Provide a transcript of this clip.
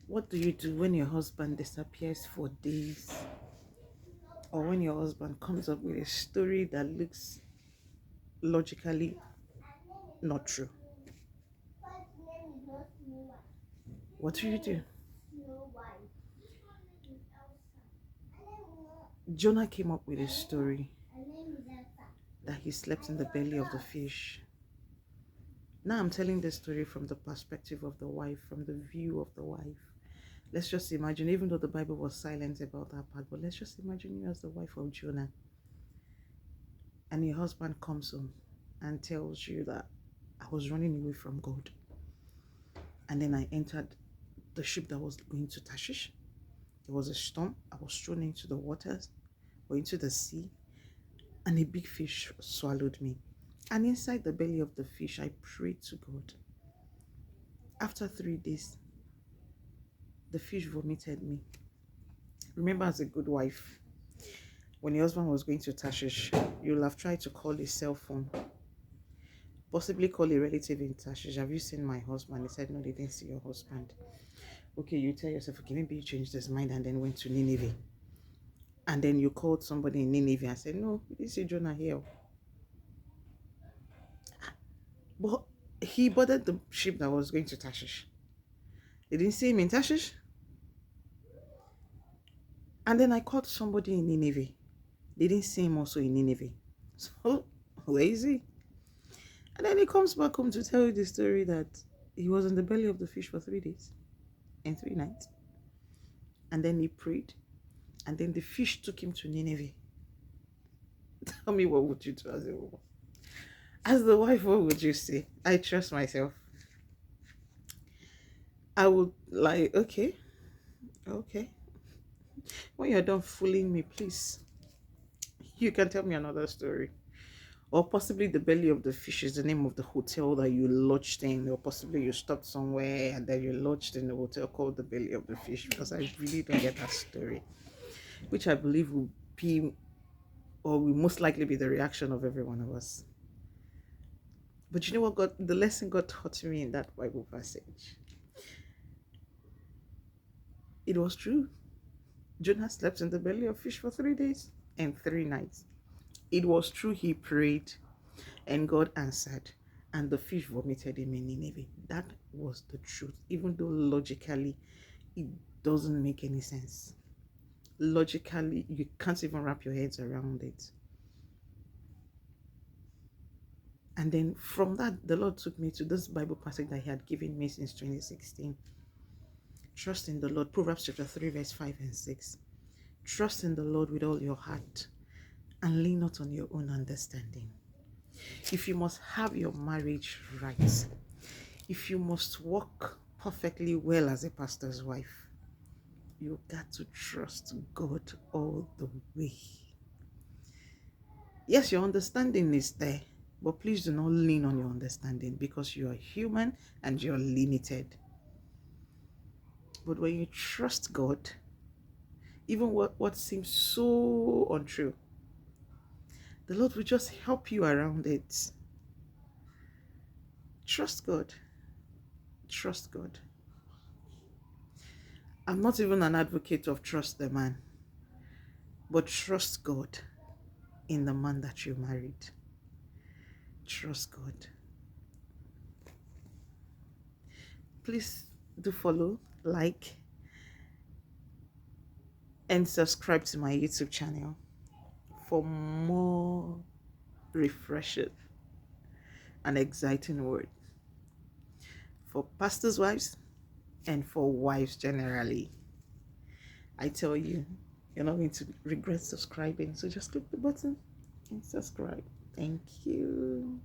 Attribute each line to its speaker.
Speaker 1: What do you do when your husband disappears for days? Or when your husband comes up with a story that looks logically not true? What do you do? Jonah came up with a story that he slept in the belly of the fish. Now I'm telling the story from the perspective of the wife, from the view of the wife. Let's just imagine, even though the Bible was silent about that part, but let's just imagine you as the wife of Jonah, and your husband comes home and tells you that I was running away from God. And then I entered the ship that was going to Tarshish. There was a storm. I was thrown into the waters or into the sea, and a big fish swallowed me. And inside the belly of the fish, I prayed to God. After 3 days, the fish vomited me. Remember, as a good wife, when your husband was going to Tarshish, you'll have tried to call his cell phone, possibly call a relative in Tarshish. Have you seen my husband? He said, no, they didn't see your husband. Okay, you tell yourself, okay, maybe you changed his mind and then went to Nineveh. And then you called somebody in Nineveh and said, no, we didn't see Jonah here. But he boarded the ship that was going to Tarshish. They didn't see him in Tarshish. And then I called somebody in Nineveh. They didn't see him also in Nineveh. So, where is he? And then he comes back home to tell you the story that he was in the belly of the fish for 3 days and 3 nights. And then he prayed. And then the fish took him to Nineveh. Tell me, what would you do as a woman? As the wife, what would you say? I trust myself. I would like, okay. When you're done fooling me, please, you can tell me another story. Or possibly the belly of the fish is the name of the hotel that you lodged in, or possibly you stopped somewhere and then you lodged in the hotel called the belly of the fish, because I really don't get that story, which I believe will be, or will most likely be, the reaction of every one of us. But you know what God, the lesson God taught me in that Bible passage? It was true. Jonah slept in the belly of fish for 3 days and 3 nights. It was true, he prayed and God answered, and the fish vomited him in Nineveh. That was the truth, even though logically it doesn't make any sense. Logically, you can't even wrap your heads around it. And then from that, the Lord took me to this Bible passage that He had given me since 2016. Trust in the Lord, Proverbs chapter 3, verse 5 and 6. Trust in the Lord with all your heart and lean not on your own understanding. If you must have your marriage right, if you must walk perfectly well as a pastor's wife, you got to trust God all the way. Yes, your understanding is there, but please do not lean on your understanding, because you are human and you're limited. But when you trust God, even what seems so untrue, the Lord will just help you around it. Trust God. Trust God. I'm not even an advocate of trust the man, but trust God in the man that you married. Trust God. Please do follow, like, and subscribe to my YouTube channel for more refreshing and exciting word for pastors' wives and for wives generally. I tell you, you're not going to regret subscribing, so just click the button and subscribe. Thank you.